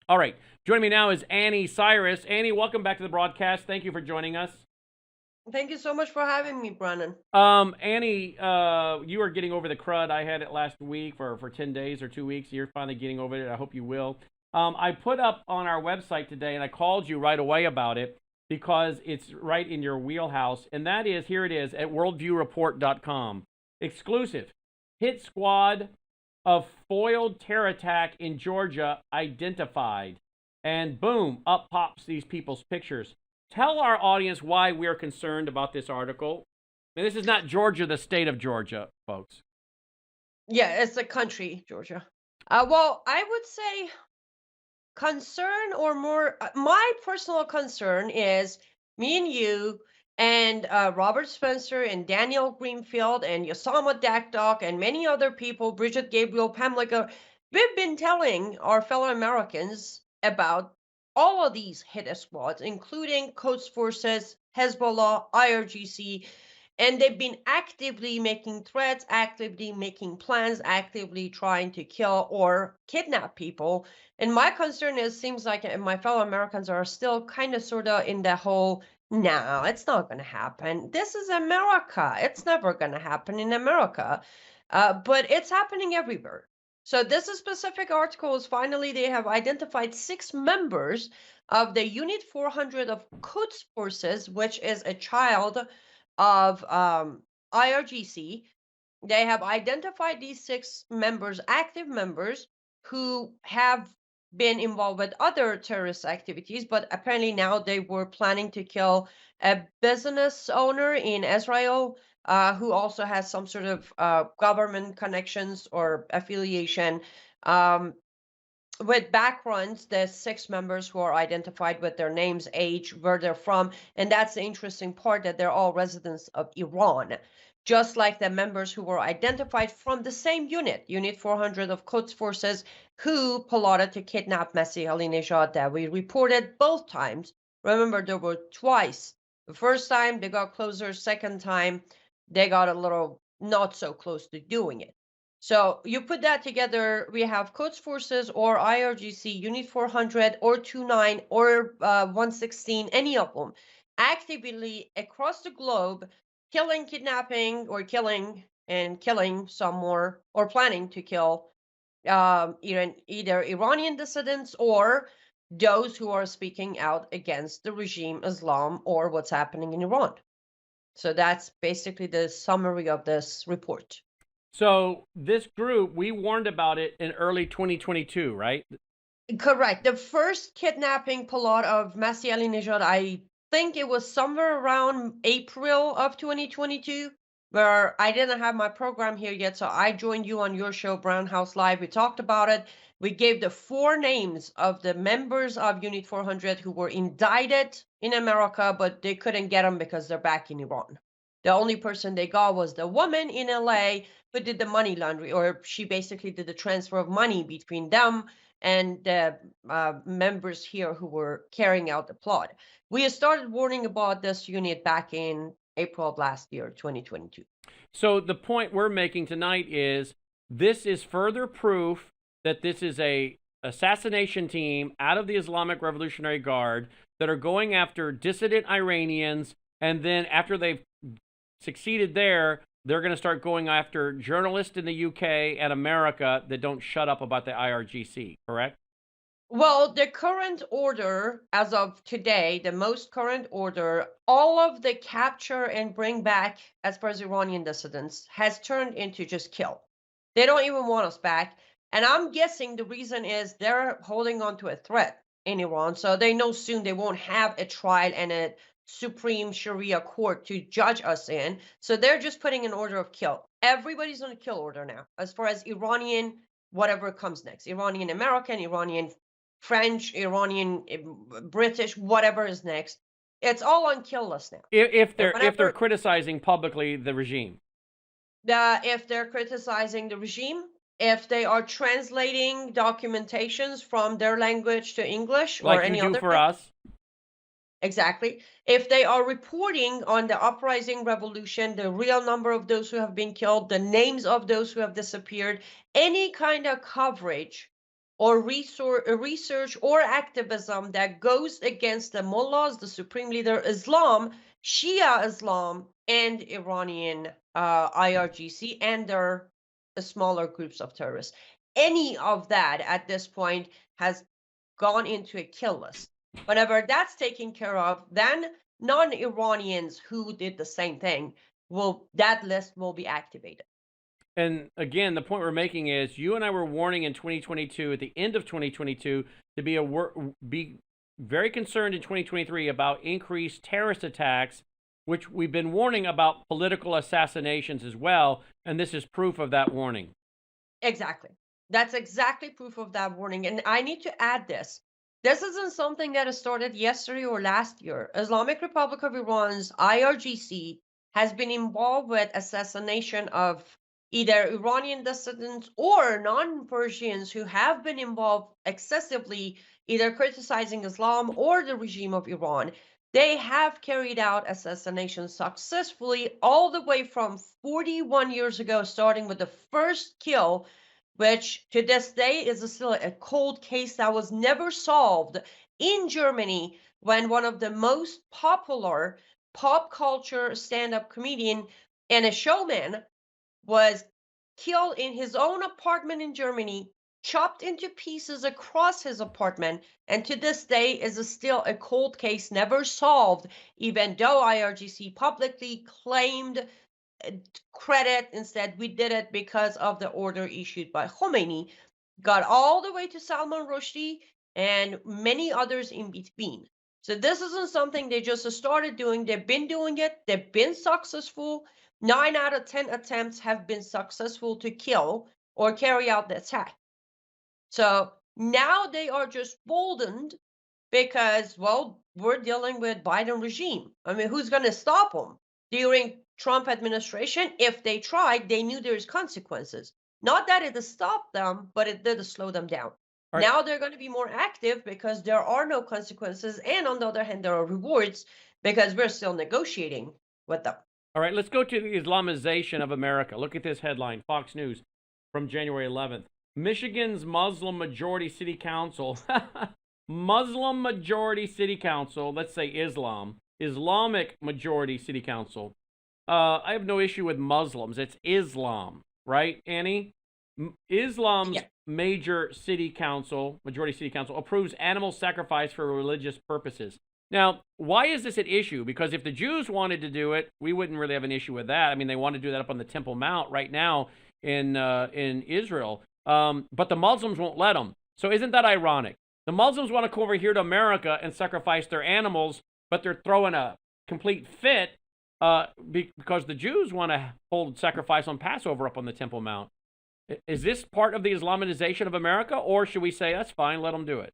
All right. Joining me now is Annie Cyrus. Annie, welcome back to the broadcast. Thank you for joining us. Thank you so much for having me, Brannon. Annie, you are getting over the crud. I had it last week for 10 days or 2 weeks. You're finally getting over it. I hope you will. I put up on our website today, and I called you right away about it because it's right in your wheelhouse. And that is, here it is at worldviewreport.com. Exclusive. Hit squad of foiled terror attack in Georgia identified. And boom, up pops these people's pictures. Tell our audience why we're concerned about this article. And this is not Georgia, the state of Georgia, folks. Yeah, it's a country, Georgia. Well, I would say concern or more, my personal concern is me and you and Robert Spencer and Daniel Greenfield and Yasama Dakdok and many other people, Bridget Gabriel, Pamela, we've been telling our fellow Americans about all of these hit squads, including Quds Forces, Hezbollah, IRGC, and they've been actively making threats, actively making plans, actively trying to kill or kidnap people. And my concern is, seems like my fellow Americans are still kind of sort of in the whole, no, it's not going to happen. This is America. It's never going to happen in America. But it's happening everywhere. So this is specific article is finally they have identified 6 members of the Unit 400 of Quds Forces, which is a child of IRGC. They have identified these 6 members, active members, who have been involved with other terrorist activities, but apparently now they were planning to kill a business owner in Israel who also has some sort of government connections or affiliation. Um, with backgrounds, there's 6 members who are identified with their names, age, where they're from, and that's the interesting part that they're all residents of Iran, just like the members who were identified from the same unit, Unit 400 of Quds Forces, who plotted to kidnap Masih Alinejad that we reported both times. Remember, there were twice. The first time they got closer, second time they got a little not so close to doing it. So you put that together, we have Quds Forces or IRGC, Unit 400 or 29 or 116, any of them, actively across the globe, killing, kidnapping, or killing and killing some more, or planning to kill either Iranian dissidents or those who are speaking out against the regime, Islam, or what's happening in Iran. So that's basically the summary of this report. So this group, we warned about it in early 2022, right? Correct. The first kidnapping plot of Masih Alinejad, I think it was somewhere around April of 2022, where I didn't have my program here yet. So I joined you on your show, Brannon Howse Live. We talked about it. We gave the 4 names of the members of Unit 400 who were indicted in America, but they couldn't get them because they're back in Iran. The only person they got was the woman in LA who did the money laundering, or she basically did the transfer of money between them and the members here who were carrying out the plot. We started warning about this unit back in April of last year, 2022. So the point we're making tonight is this is further proof that this is a assassination team out of the Islamic Revolutionary Guard that are going after dissident Iranians, and then after they've succeeded there, they're going to start going after journalists in the UK and America that don't shut up about the IRGC, correct? Well, the current order, as of today, the most current order, all of the capture and bring back, as far as Iranian dissidents, has turned into just kill. They don't even want us back. And I'm guessing the reason is they're holding on to a threat in Iran. So they know soon they won't have a trial and a supreme Sharia court to judge us in. So they're just putting an order of kill. Everybody's on a kill order now, as far as Iranian, whatever comes next, Iranian American, Iranian French, Iranian, British, whatever is next. It's all on kill list now. If they're criticizing publicly the regime. If they're criticizing the regime, if they are translating documentations from their language to English or Like you any do other for language. us. Exactly. If they are reporting on the uprising revolution, the real number of those who have been killed, the names of those who have disappeared, any kind of coverage or research or activism that goes against the mullahs, the supreme leader Islam, Shia Islam, and Iranian IRGC and their smaller groups of terrorists. Any of that at this point has gone into a kill list. Whenever that's taken care of, then non-Iranians who did the same thing that list will be activated. And again, the point we're making is you and I were warning in 2022, at the end of 2022, to be very concerned in 2023 about increased terrorist attacks, which we've been warning about political assassinations as well. And this is proof of that warning. Exactly. That's exactly proof of that warning. And I need to add this. This isn't something that has started yesterday or last year. Islamic Republic of Iran's IRGC has been involved with assassination of either Iranian dissidents or non-Persians who have been involved excessively, either criticizing Islam or the regime of Iran. They have carried out assassinations successfully all the way from 41 years ago, starting with the first kill, which to this day is still a cold case that was never solved in Germany, when one of the most popular pop culture stand-up comedian and a showman was killed in his own apartment in Germany, chopped into pieces across his apartment, and to this day is still a cold case never solved, even though IRGC publicly claimed credit. Instead, we did it because of the order issued by Khomeini. Got all the way to Salman Rushdie and many others in between. So this isn't something they just started doing. They've been doing it. They've been successful. 9 out of 10 attempts have been successful to kill or carry out the attack. So now they are just boldened because, well, we're dealing with Biden regime. I mean, who's going to stop them? During Trump administration, if they tried, they knew there's consequences. Not that it stopped them, but it did slow them down. All right. Now they're going to be more active because there are no consequences. And on the other hand, there are rewards because we're still negotiating with them. All right, let's go to the Islamization of America. Look at this headline, Fox News from January 11th. Michigan's Muslim majority city council, Muslim majority city council, let's say Islamic majority city council. I have no issue with Muslims. It's Islam, right, Annie? Islam's majority city council approves animal sacrifice for religious purposes. Now, why is this an issue? Because if the Jews wanted to do it, we wouldn't really have an issue with that. I mean, they want to do that up on the Temple Mount right now in Israel, but the Muslims won't let them. So isn't that ironic? The Muslims want to come over here to America and sacrifice their animals, but they're throwing a complete fit because the Jews want to hold sacrifice on Passover up on the Temple Mount. Is this part of the Islamization of America, or should we say that's fine, let them do it?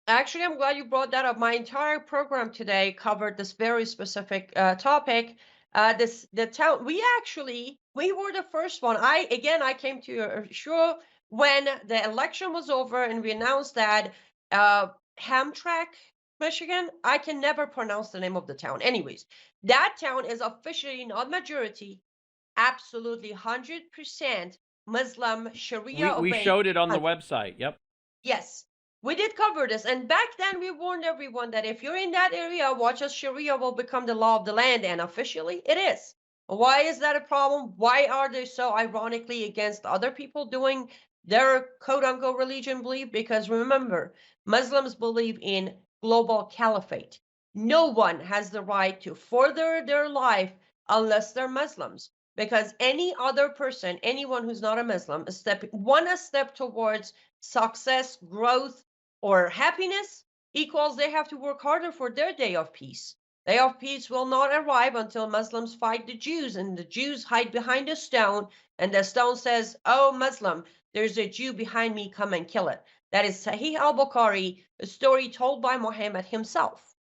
Actually, I'm glad you brought that up. My entire program today covered this very specific topic. The town we were the first one. I came to your show when the election was over and we announced that Hamtramck, Michigan. I can never pronounce the name of the town. Anyways, that town is officially not majority, absolutely 100% Muslim Sharia. We showed it on the website. Yep. Yes. We did cover this, and back then we warned everyone that if you're in that area, watch as Sharia will become the law of the land, and officially it is. Why is that a problem? Why are they so ironically against other people doing their quote-unquote religion belief? Because remember, Muslims believe in global caliphate. No one has the right to further their life unless they're Muslims. Because any other person, anyone who's not a Muslim, a step towards success, growth, or happiness equals they have to work harder for their day of peace. Day of peace will not arrive until Muslims fight the Jews, and the Jews hide behind a stone, and the stone says, "Oh, Muslim, there's a Jew behind me, come and kill it." That is Sahih al-Bukhari, a story told by Muhammad himself.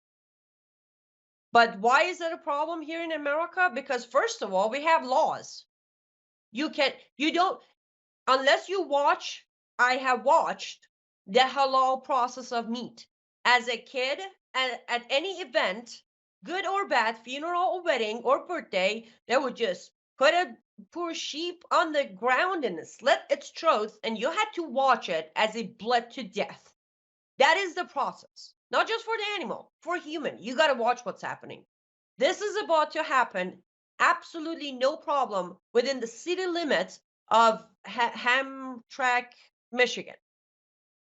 But why is it a problem here in America? Because first of all, we have laws. Unless you watch, I have watched the halal process of meat. As a kid, at any event, good or bad, funeral or wedding or birthday, they would just put a poor sheep on the ground and slit its throat, and you had to watch it as it bled to death. That is the process. Not just for the animal, for human. You got to watch what's happening. This is about to happen. Absolutely no problem within the city limits of Hamtramck, Michigan.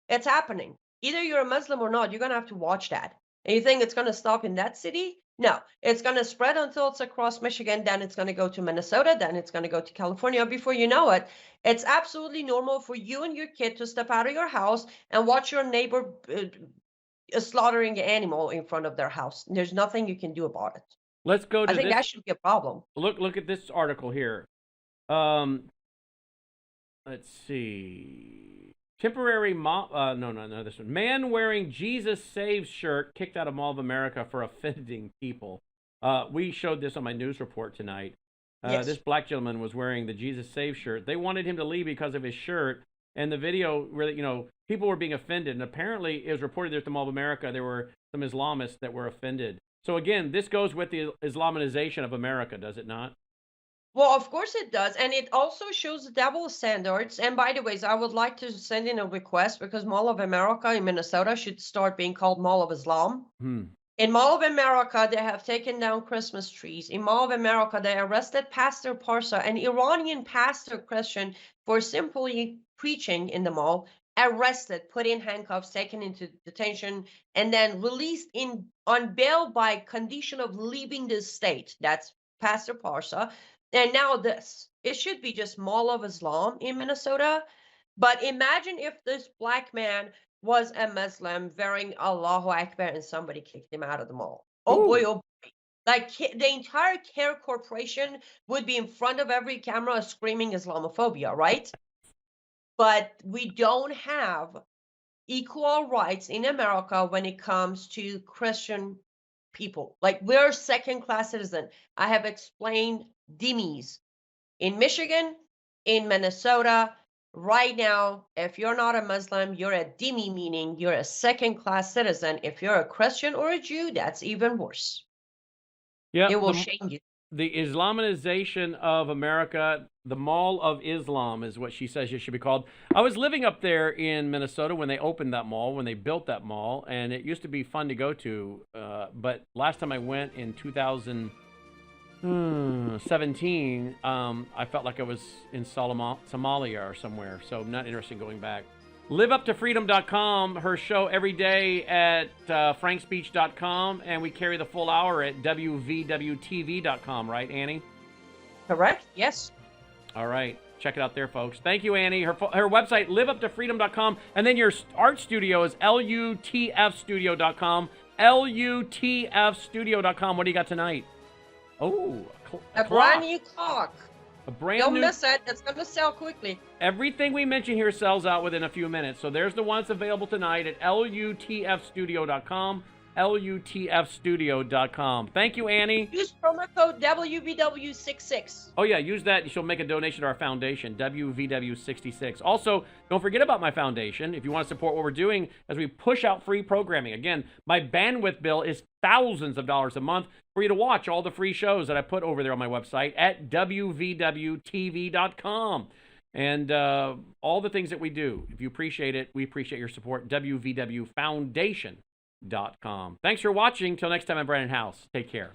It's happening. Either you're a Muslim or not, you're going to have to watch that. And you think it's going to stop in that city? No, it's going to spread until it's across Michigan. Then it's going to go to Minnesota. Then it's going to go to California. Before you know it, it's absolutely normal for you and your kid to step out of your house and watch your neighbor slaughtering an animal in front of their house. There's nothing you can do about it. Let's go to I think that should be a problem. Look at this article here. Let's see. Temporary no, this one. Man wearing Jesus Saves shirt kicked out of Mall of America for offending people. We showed this on my news report tonight. Yes. This black gentleman was wearing the Jesus Saves shirt. They wanted him to leave because of his shirt. And the video, really, people were being offended. And apparently, it was reported there at the Mall of America, there were some Islamists that were offended. So again, this goes with the Islamization of America, does it not? Well, of course it does. And it also shows the double standards. And by the way, I would like to send in a request because Mall of America in Minnesota should start being called Mall of Islam. In Mall of America, they have taken down Christmas trees. In Mall of America, they arrested Pastor Parsa, an Iranian pastor Christian, for simply preaching in the mall, arrested, put in handcuffs, taken into detention, and then released on bail by condition of leaving the state. That's Pastor Parsa. And now this. It should be just Mall of Islam in Minnesota. But imagine if this black man was a Muslim wearing Allahu Akbar and somebody kicked him out of the mall. Oh boy, oh boy. Like the entire CARE Corporation would be in front of every camera screaming Islamophobia, right? But we don't have equal rights in America when it comes to Christian people. Like we're second-class citizen. I have explained dhimmis in Michigan, in Minnesota. Right now, if you're not a Muslim, you're a dhimmi, meaning you're a second-class citizen. If you're a Christian or a Jew, that's even worse. Yeah, it will shame you. The Islamization of America, the Mall of Islam is what she says it should be called. I was living up there in Minnesota when they opened that mall, when they built that mall, and it used to be fun to go to. But last time I went in 2017, I felt like I was in Somalia or somewhere, so not interested in going back. LiveUpToFreedom.com, her show every day at frankspeech.com, and we carry the full hour at WVWTV.com, right, Annie? Correct, yes. All right, check it out there, folks. Thank you, Annie. Her website, LiveUpToFreedom.com, and then your art studio is LUTFstudio.com, LUTFstudio.com. What do you got tonight? Oh, a brand new clock. Don't miss it. It's going to sell quickly. Everything we mention here sells out within a few minutes. So there's the one that's available tonight at LUTFstudio.com, LUTFstudio.com. Thank you, Annie. Use promo code WVW66. Oh, yeah. Use that. She'll make a donation to our foundation, WVW66. Also, don't forget about my foundation if you want to support what we're doing as we push out free programming. Again, my bandwidth bill is thousands of dollars a month for you to watch all the free shows that I put over there on my website at WVWTV.com. And all the things that we do. If you appreciate it, we appreciate your support. WVWFoundation.com. Thanks for watching. Till next time, I'm Brannon Howse. Take care.